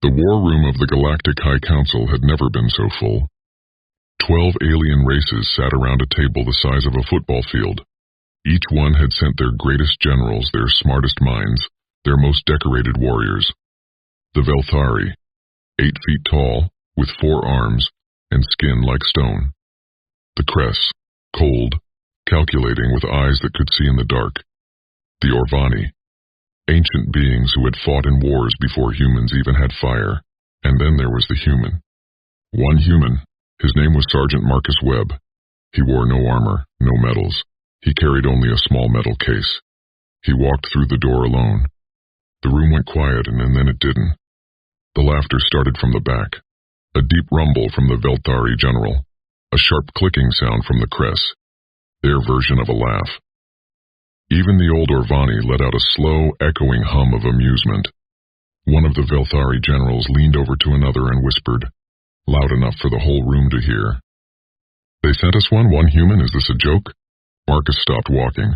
The war room of the Galactic High Council had never been so full. 12 alien races sat around a table the size of a football field. Each one had sent their greatest generals, their smartest minds, their most decorated warriors. The Velthari, 8 feet tall, with 4 arms, and skin like stone. The Cress, cold, calculating with eyes that could see in the dark. The Orvani, ancient beings who had fought in wars before humans even had fire. And then there was the human. One human. His name was Sergeant Marcus Webb. He wore no armor, no medals. He carried only a small metal case. He walked through the door alone. The room went quiet, and then it didn't. The laughter started from the back. A deep rumble from the Velthari general. A sharp clicking sound from the Cress. Their version of a laugh. Even the old Orvani let out a slow, echoing hum of amusement. One of the Velthari generals leaned over to another and whispered, loud enough for the whole room to hear. "They sent us one human, is this a joke?" Marcus stopped walking.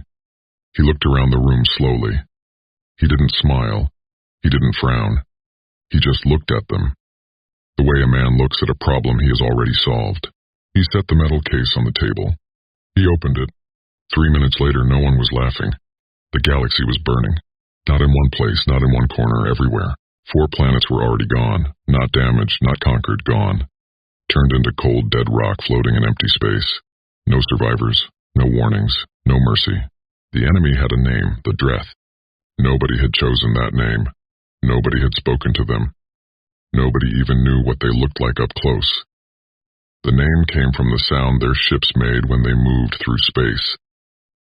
He looked around the room slowly. He didn't smile. He didn't frown. He just looked at them. The way a man looks at a problem he has already solved. He set the metal case on the table. He opened it. 3 minutes later, no one was laughing. The galaxy was burning. Not in one place, not in one corner, everywhere. 4 planets were already gone. Not damaged, not conquered, gone. Turned into cold, dead rock floating in empty space. No survivors, no warnings, no mercy. The enemy had a name, the Dreth. Nobody had chosen that name. Nobody had spoken to them. Nobody even knew what they looked like up close. The name came from the sound their ships made when they moved through space.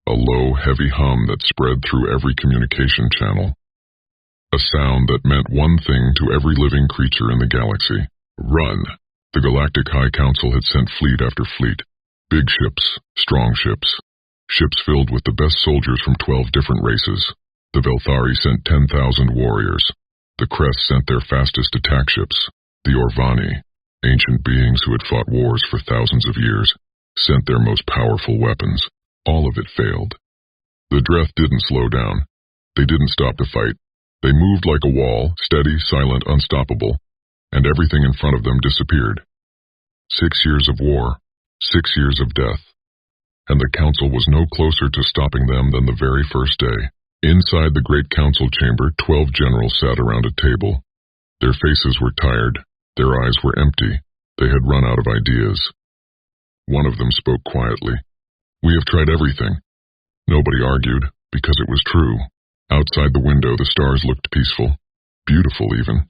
A low, heavy hum that spread through every communication channel. A sound that meant one thing to every living creature in the galaxy. Run! The Galactic High Council had sent fleet after fleet. Big ships, strong ships. Ships filled with the best soldiers from 12 different races. The Velthari sent 10,000 warriors. The Cress sent their fastest attack ships. The Orvani, ancient beings who had fought wars for thousands of years, sent their most powerful weapons. All of it failed. The Dreth didn't slow down. They didn't stop to fight. They moved like a wall, steady, silent, unstoppable, and everything in front of them disappeared. 6 years of war, 6 years of death, and the council was no closer to stopping them than the very first day. Inside the great council chamber, 12 generals sat around a table. Their faces were tired, their eyes were empty, they had run out of ideas. One of them spoke quietly. "We have tried everything." Nobody argued, because it was true. Outside the window, the stars looked peaceful, beautiful even.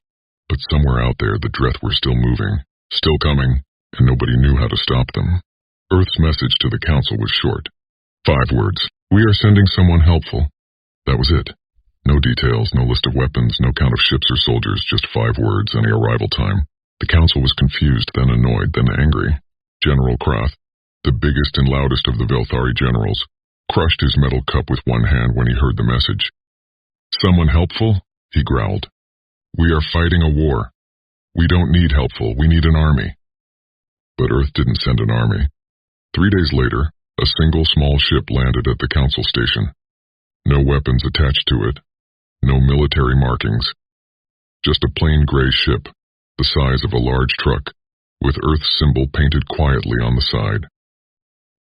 But somewhere out there, the Dreth were still moving, still coming, and nobody knew how to stop them. Earth's message to the council was short. 5 words. "We are sending someone helpful." That was it. No details, no list of weapons, no count of ships or soldiers, just 5 words and a arrival time. The council was confused, then annoyed, then angry. General Kroth, the biggest and loudest of the Velthari generals, crushed his metal cup with one hand when he heard the message. "Someone helpful?" he growled. "We are fighting a war. We don't need helpful, we need an army." But Earth didn't send an army. 3 days later, a single small ship landed at the council station. No weapons attached to it. No military markings. Just a plain gray ship, the size of a large truck, with Earth's symbol painted quietly on the side.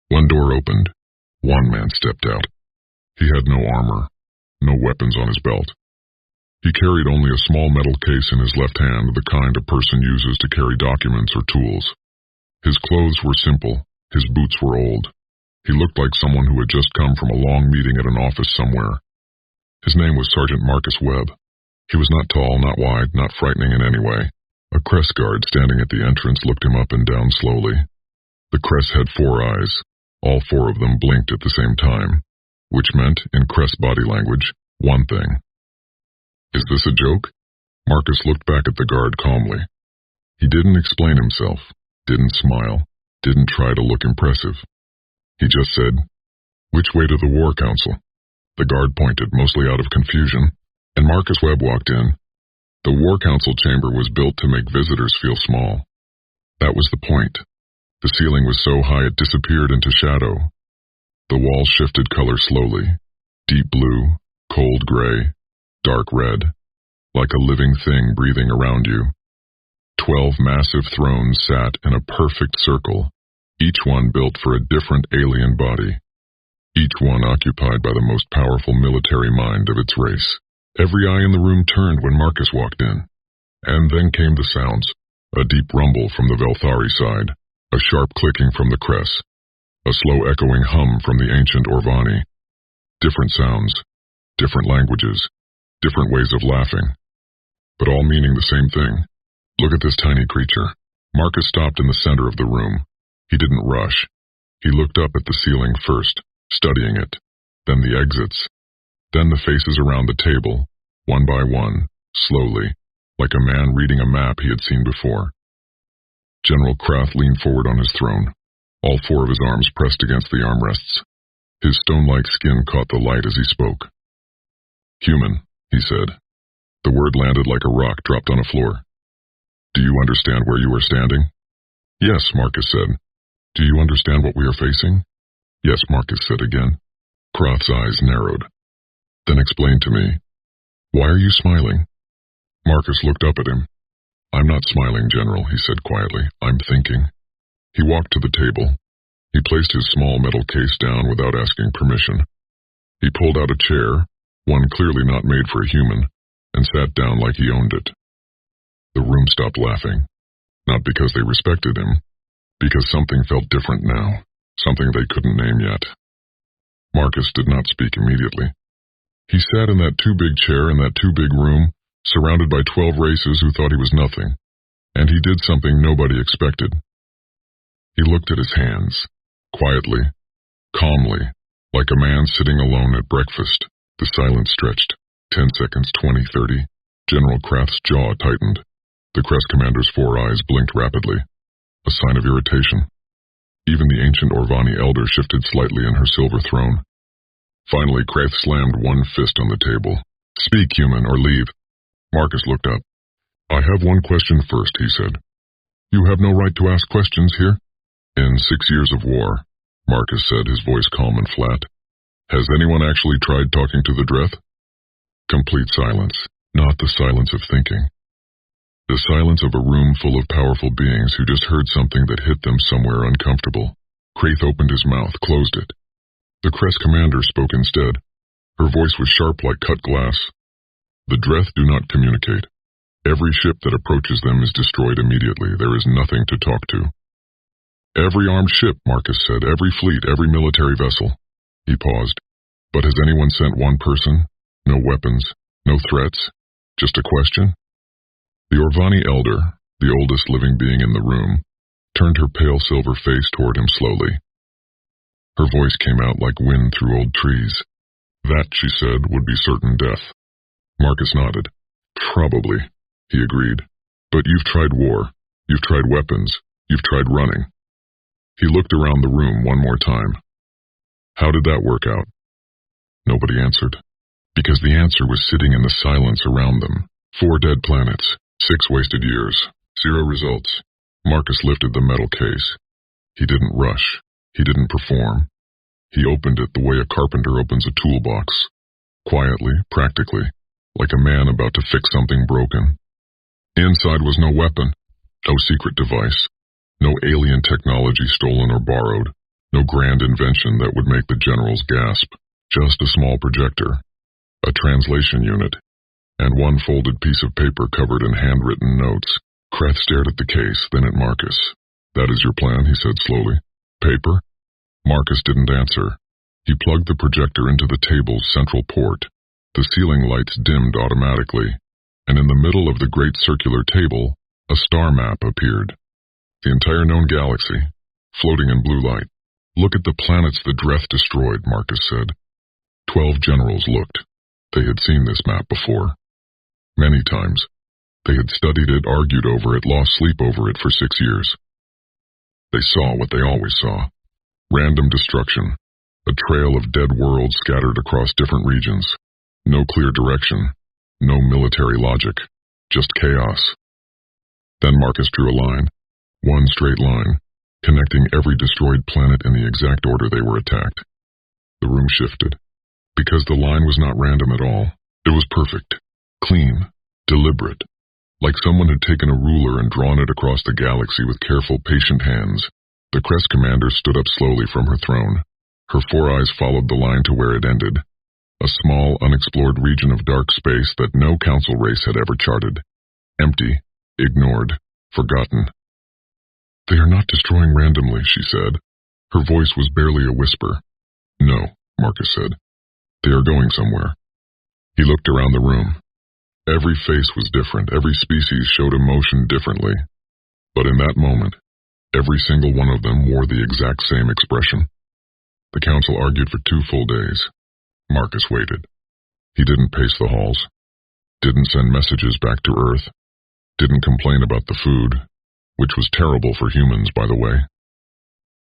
One door opened. One man stepped out. He had no armor, no weapons on his belt. He carried only a small metal case in his left hand, the kind a person uses to carry documents or tools. His clothes were simple. His boots were old. He looked like someone who had just come from a long meeting at an office somewhere. His name was Sergeant Marcus Webb. He was not tall, not wide, not frightening in any way. A Cress guard standing at the entrance looked him up and down slowly. The Cress had 4 eyes. All 4 of them blinked at the same time, which meant, in Cress body language, one thing. "Is this a joke?" Marcus looked back at the guard calmly. He didn't explain himself, didn't smile, didn't try to look impressive. He just said, "Which way to the War Council?" The guard pointed, mostly out of confusion, and Marcus Webb walked in. The War Council chamber was built to make visitors feel small. That was the point. The ceiling was so high it disappeared into shadow. The walls shifted color slowly. Deep blue, cold gray, dark red, like a living thing breathing around you, 12 massive thrones sat in a perfect circle, each one built for a different alien body, each one occupied by the most powerful military mind of its race. Every eye in the room turned when Marcus walked in. And then came the sounds, a deep rumble from the Velthari side, a sharp clicking from the Cress, a slow echoing hum from the ancient Orvani. Different sounds, different languages, different ways of laughing, but all meaning the same thing. Look at this tiny creature. Marcus stopped in the center of the room. He didn't rush. He looked up at the ceiling first, studying it, then the exits, then the faces around the table, one by one, slowly, like a man reading a map he had seen before. General Krath leaned forward on his throne, all four of his arms pressed against the armrests. His stone-like skin caught the light as he spoke. "Human," he said. The word landed like a rock dropped on a floor. "Do you understand where you are standing?" "Yes," Marcus said. "Do you understand what we are facing?" "Yes," Marcus said again. Krath's eyes narrowed. "Then explain to me. Why are you smiling?" Marcus looked up at him. "I'm not smiling, General," he said quietly. "I'm thinking." He walked to the table. He placed his small metal case down without asking permission. He pulled out a chair, one clearly not made for a human, and sat down like he owned it. The room stopped laughing, not because they respected him, because something felt different now, something they couldn't name yet. Marcus did not speak immediately. He sat in that too-big chair in that too-big room, surrounded by 12 races who thought he was nothing, and he did something nobody expected. He looked at his hands, quietly, calmly, like a man sitting alone at breakfast. The silence stretched. 10 seconds, 20, 30. General Krath's jaw tightened. The Crest commander's 4 eyes blinked rapidly, a sign of irritation. Even the ancient Orvani elder shifted slightly in her silver throne. Finally, Krath slammed one fist on the table. "Speak, human, or leave." Marcus looked up. "I have one question first," he said. "You have no right to ask questions here." "In 6 years of war," Marcus said, his voice calm and flat, "has anyone actually tried talking to the Dreth?" Complete silence, not the silence of thinking. The silence of a room full of powerful beings who just heard something that hit them somewhere uncomfortable. Krath opened his mouth, closed it. The Crest commander spoke instead. Her voice was sharp like cut glass. "The Dreth do not communicate. Every ship that approaches them is destroyed immediately. There is nothing to talk to." "Every armed ship," Marcus said, "every fleet, every military vessel." He paused. "But has anyone sent one person? No weapons, no threats, just a question?" The Orvani elder, the oldest living being in the room, turned her pale silver face toward him slowly. Her voice came out like wind through old trees. "That," she said, "would be certain death." Marcus nodded. "Probably," he agreed. "But you've tried war. You've tried weapons. You've tried running." He looked around the room one more time. "How did that work out?" Nobody answered, because the answer was sitting in the silence around them. 4 dead planets, 6 wasted years, 0 results. Marcus lifted the metal case. He didn't rush. He didn't perform. He opened it the way a carpenter opens a toolbox, quietly, practically, like a man about to fix something broken. Inside was no weapon, no secret device, no alien technology stolen or borrowed, no grand invention that would make the generals gasp, just a small projector, a translation unit, and one folded piece of paper covered in handwritten notes. Krath stared at the case, then at Marcus. "That is your plan," he said slowly. "Paper?" Marcus didn't answer. He plugged the projector into the table's central port. The ceiling lights dimmed automatically, and in the middle of the great circular table, a star map appeared. The entire known galaxy, floating in blue light. "Look at the planets the Dreth destroyed," Marcus said. 12 generals looked. They had seen this map before. Many times. They had studied it, argued over it, lost sleep over it for 6 years. They saw what they always saw. Random destruction. A trail of dead worlds scattered across different regions. No clear direction. No military logic. Just chaos. Then Marcus drew a line. One straight line, connecting every destroyed planet in the exact order they were attacked. The room shifted. Because the line was not random at all. It was perfect. Clean. Deliberate. Like someone had taken a ruler and drawn it across the galaxy with careful, patient hands. The Crest commander stood up slowly from her throne. Her four eyes followed the line to where it ended. A small, unexplored region of dark space that no council race had ever charted. Empty, ignored, forgotten. "They are not destroying randomly," she said. Her voice was barely a whisper. "No," Marcus said. "They are going somewhere." He looked around the room. Every face was different, every species showed emotion differently. But in that moment, every single one of them wore the exact same expression. The council argued for 2 full days. Marcus waited. He didn't pace the halls, didn't send messages back to Earth, didn't complain about the food, which was terrible for humans, by the way.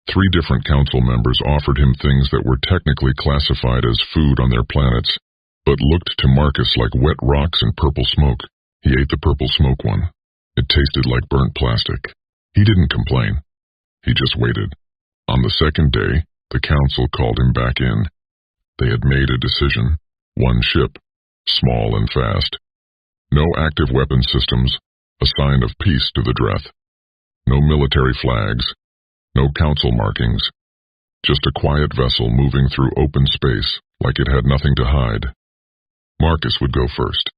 3 different council members offered him things that were technically classified as food on their planets, but looked to Marcus like wet rocks and purple smoke. He ate the purple smoke one. It tasted like burnt plastic. He didn't complain. He just waited. On the second day, the council called him back in. They had made a decision. 1 ship, small and fast. No active weapon systems, a sign of peace to the Dreth. No military flags, no council markings. Just a quiet vessel moving through open space like it had nothing to hide. Marcus would go first.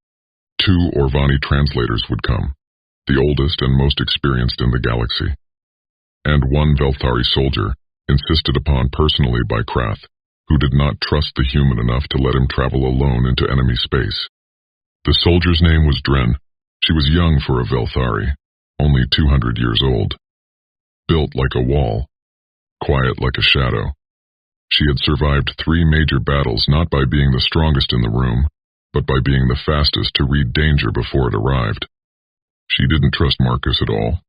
2 Orvani translators would come, the oldest and most experienced in the galaxy. And 1 Velthari soldier, insisted upon personally by Krath, who did not trust the human enough to let him travel alone into enemy space. The soldier's name was Dren. She was young for a Velthari, only 200 years old. Built like a wall, quiet like a shadow. She had survived 3 major battles not by being the strongest in the room, but by being the fastest to read danger before it arrived. She didn't trust Marcus at all.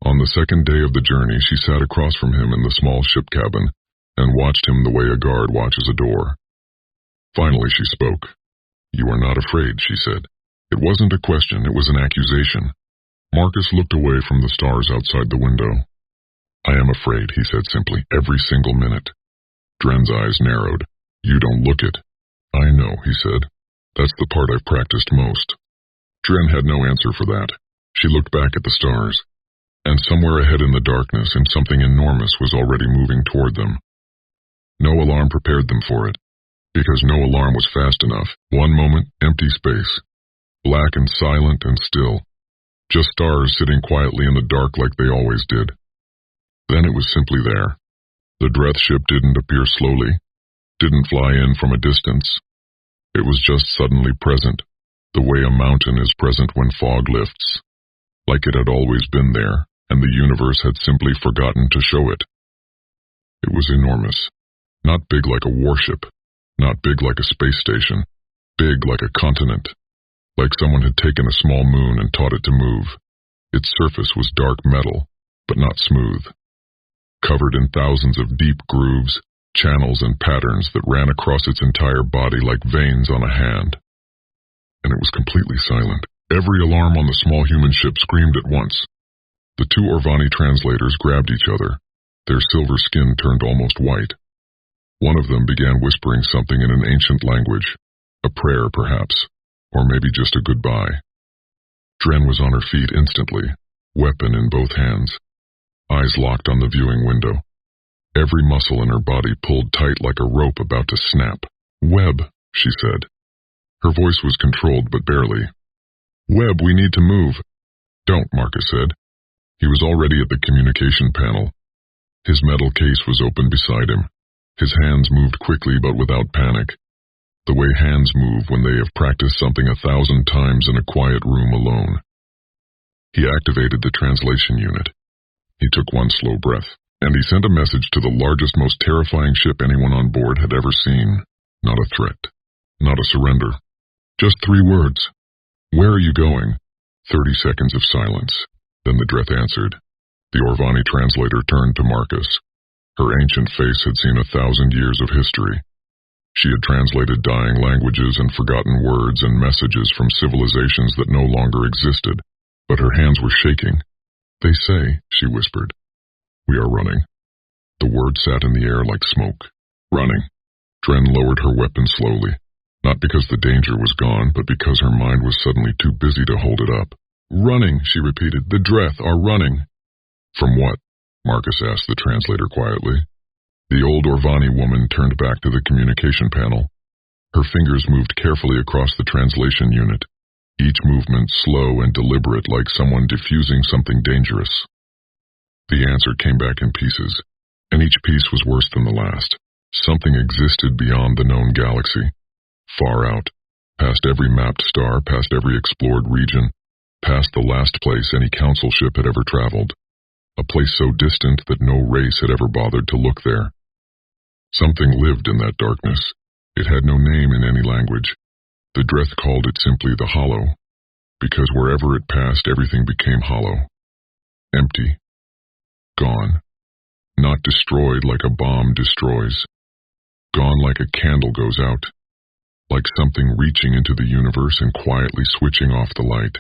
On the second day of the journey, she sat across from him in the small ship cabin and watched him the way a guard watches a door. Finally she spoke. "You are not afraid," she said. It wasn't a question, it was an accusation. Marcus looked away from the stars outside the window. "I am afraid," he said simply, "every single minute." Dren's eyes narrowed. "You don't look it." "I know," he said. "That's the part I've practiced most." Dren had no answer for that. She looked back at the stars, and somewhere ahead in the darkness, and something enormous was already moving toward them. No alarm prepared them for it, because no alarm was fast enough. One moment, empty space, black and silent and still, just stars sitting quietly in the dark like they always did. Then it was simply there. The Dreth ship didn't appear slowly, didn't fly in from a distance. It was just suddenly present, the way a mountain is present when fog lifts, like it had always been there, and the universe had simply forgotten to show it. It was enormous, not big like a warship, not big like a space station, big like a continent, like someone had taken a small moon and taught it to move. Its surface was dark metal, but not smooth, covered in thousands of deep grooves, channels and patterns that ran across its entire body like veins on a hand. And it was completely silent. Every alarm on the small human ship screamed at once. The 2 Orvani translators grabbed each other. Their silver skin turned almost white. One of them began whispering something in an ancient language, a prayer perhaps, or maybe just a goodbye. Dren was on her feet instantly, weapon in both hands, eyes locked on the viewing window. Every muscle in her body pulled tight like a rope about to snap. "Webb," she said. Her voice was controlled, but barely. "Webb, we need to move." "Don't," Marcus said. He was already at the communication panel. His metal case was open beside him. His hands moved quickly but without panic, the way hands move when they have practiced something 1,000 times in a quiet room alone. He activated the translation unit. He took one slow breath, and he sent a message to the largest, most terrifying ship anyone on board had ever seen. Not a threat, not a surrender. Just 3 words. "Where are you going?" 30 seconds of silence. Then the Dreth answered. The Orvani translator turned to Marcus. Her ancient face had seen 1,000 years of history. She had translated dying languages and forgotten words and messages from civilizations that no longer existed, but her hands were shaking. "They say," she whispered, "we are running." The word sat in the air like smoke. Running. Dren lowered her weapon slowly, not because the danger was gone, but because her mind was suddenly too busy to hold it up. Running, she repeated. The Dreth are running. From what? Marcus asked the translator quietly. The old Orvani woman turned back to the communication panel. Her fingers moved carefully across the translation unit, each movement slow and deliberate like someone diffusing something dangerous. The answer came back in pieces, and each piece was worse than the last. Something existed beyond the known galaxy, far out, past every mapped star, past every explored region, past the last place any council ship had ever traveled, a place so distant that no race had ever bothered to look there. Something lived in that darkness. It had no name in any language. The Dreth called it simply the Hollow, because wherever it passed everything became hollow. Empty. Gone. Not destroyed like a bomb destroys. Gone like a candle goes out. Like something reaching into the universe and quietly switching off the light.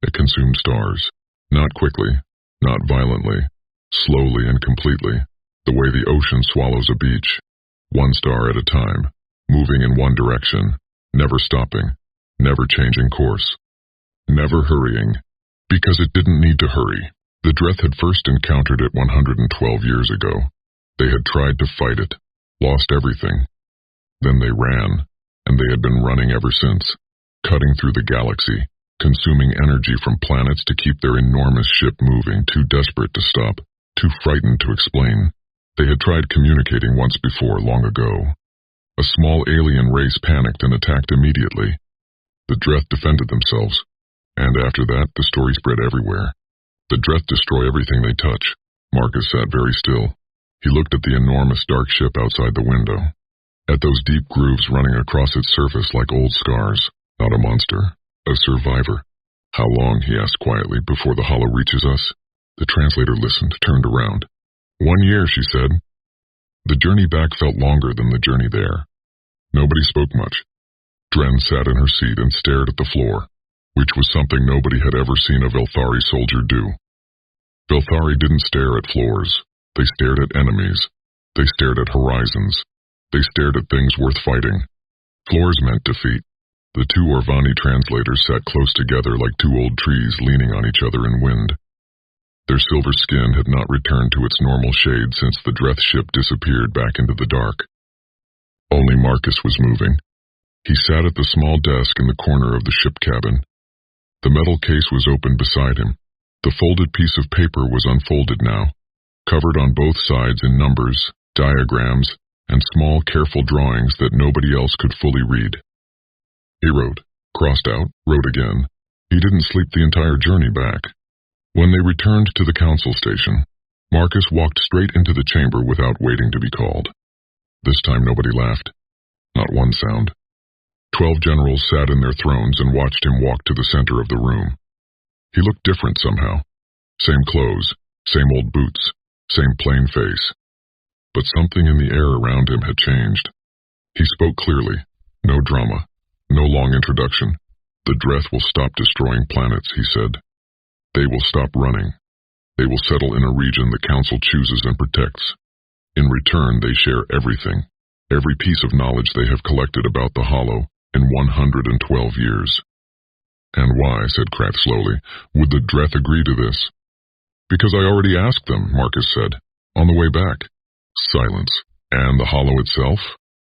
It consumed stars. Not quickly, not violently, slowly and completely, the way the ocean swallows a beach, one star at a time, moving in one direction, never stopping, never changing course, never hurrying, because it didn't need to hurry. The Dreth had first encountered it 112 years ago. They had tried to fight it, lost everything. Then they ran, and they had been running ever since, cutting through the galaxy, consuming energy from planets to keep their enormous ship moving, too desperate to stop, too frightened to explain. They had tried communicating once before, long ago. A small alien race panicked and attacked immediately. The Dreth defended themselves, and after that the story spread everywhere. The Dreth destroy everything they touch. Marcus sat very still. He looked at the enormous dark ship outside the window, at those deep grooves running across its surface like old scars. Not a monster, a survivor. How long, he asked quietly, before the Hollow reaches us? The translator listened, turned around. 1 year, she said. The journey back felt longer than the journey there. Nobody spoke much. Dren sat in her seat and stared at the floor, which was something nobody had ever seen a Velthari soldier do. Velthari didn't stare at floors. They stared at enemies. They stared at horizons. They stared at things worth fighting. Floors meant defeat. The two Orvani translators sat close together like two old trees leaning on each other in wind. Their silver skin had not returned to its normal shade since the Dreth ship disappeared back into the dark. Only Marcus was moving. He sat at the small desk in the corner of the ship cabin. The metal case was open beside him. The folded piece of paper was unfolded now, covered on both sides in numbers, diagrams, and small, careful drawings that nobody else could fully read. He wrote, crossed out, wrote again. He didn't sleep the entire journey back. When they returned to the council station, Marcus walked straight into the chamber without waiting to be called. This time nobody laughed. Not one sound. 12 generals sat in their thrones and watched him walk to the center of the room. He looked different somehow. Same clothes, same old boots, same plain face. But something in the air around him had changed. He spoke clearly. No drama. No long introduction. The Dreth will stop destroying planets, he said. They will stop running. They will settle in a region the Council chooses and protects. In return, they share everything, every piece of knowledge they have collected about the Hollow in 112 years. And why, said Krath slowly, would the Dreth agree to this? Because I already asked them, Marcus said, on the way back. Silence. And the Hollow itself?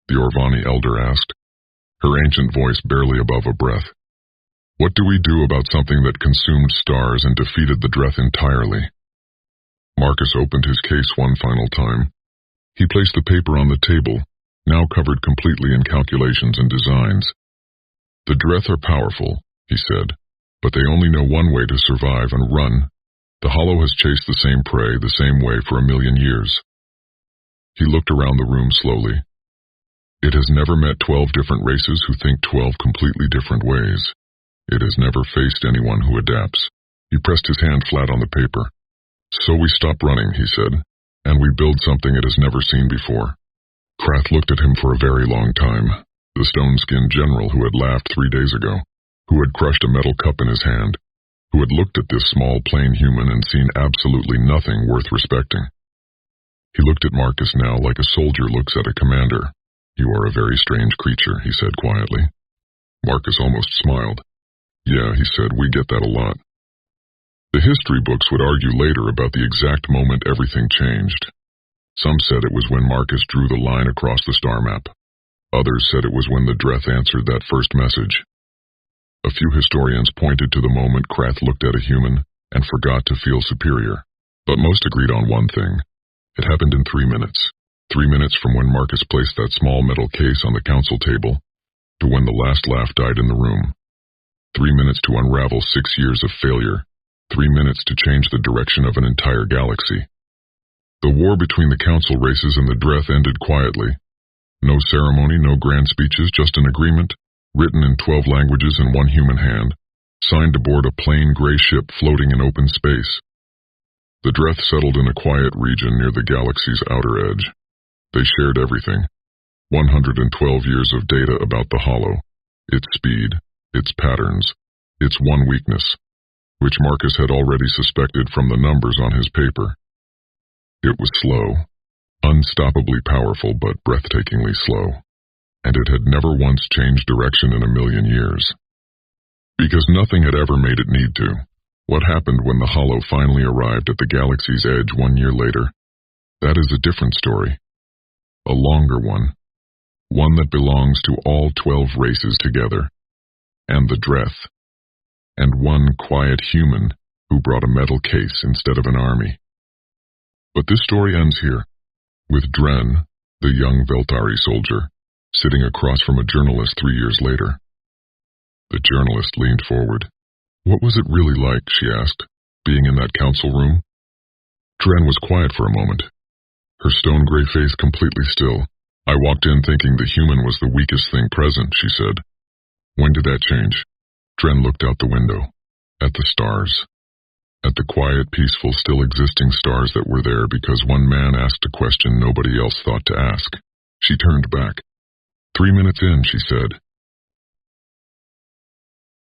The Orvani elder asked, her ancient voice barely above a breath. What do we do about something that consumed stars and defeated the Dreth entirely? Marcus opened his case one final time. He placed the paper on the table, now covered completely in calculations and designs. The Dreth are powerful, he said, but they only know one way to survive and run. The Hollow has chased the same prey the same way for 1,000,000 years. He looked around the room slowly. It has never met 12 different races who think 12 completely different ways. It has never faced anyone who adapts. He pressed his hand flat on the paper. So we stop running, he said, and we build something it has never seen before. Krath looked at him for a very long time, the stone-skinned general who had laughed 3 days ago, who had crushed a metal cup in his hand, who had looked at this small, plain human and seen absolutely nothing worth respecting. He looked at Marcus now like a soldier looks at a commander. You are a very strange creature, he said quietly. Marcus almost smiled. Yeah, he said, we get that a lot. The history books would argue later about the exact moment everything changed. Some said it was when Marcus drew the line across the star map. Others said it was when the Dreth answered that first message. A few historians pointed to the moment Krath looked at a human and forgot to feel superior. But most agreed on one thing. It happened in 3 minutes. 3 minutes from when Marcus placed that small metal case on the council table to when the last laugh died in the room. 3 minutes to unravel 6 years of failure. 3 minutes to change the direction of an entire galaxy. The war between the council races and the Dreth ended quietly. No ceremony, no grand speeches, just an agreement, written in 12 languages in one human hand, signed aboard a plain gray ship floating in open space. The Dreth settled in a quiet region near the galaxy's outer edge. They shared everything. 112 years of data about the Hollow, its speed, its patterns, its one weakness, which Marcus had already suspected from the numbers on his paper. It was slow, unstoppably powerful but breathtakingly slow, and it had never once changed direction in a million years. Because nothing had ever made it need to. What happened when the Hollow finally arrived at the galaxy's edge 1 year later? That is a different story. A longer one. One that belongs to all 12 races together. And the Dreth. And one quiet human who brought a metal case instead of an army. But this story ends here, with Dren, the young Veltari soldier, sitting across from a journalist 3 years later. The journalist leaned forward. What was it really like, she asked, being in that council room? Dren was quiet for a moment, her stone-gray face completely still. I walked in thinking the human was the weakest thing present, she said. When did that change? Dren looked out the window, at the stars, at the quiet, peaceful, still existing stars that were there because one man asked a question nobody else thought to ask. She turned back. 3 minutes in, she said,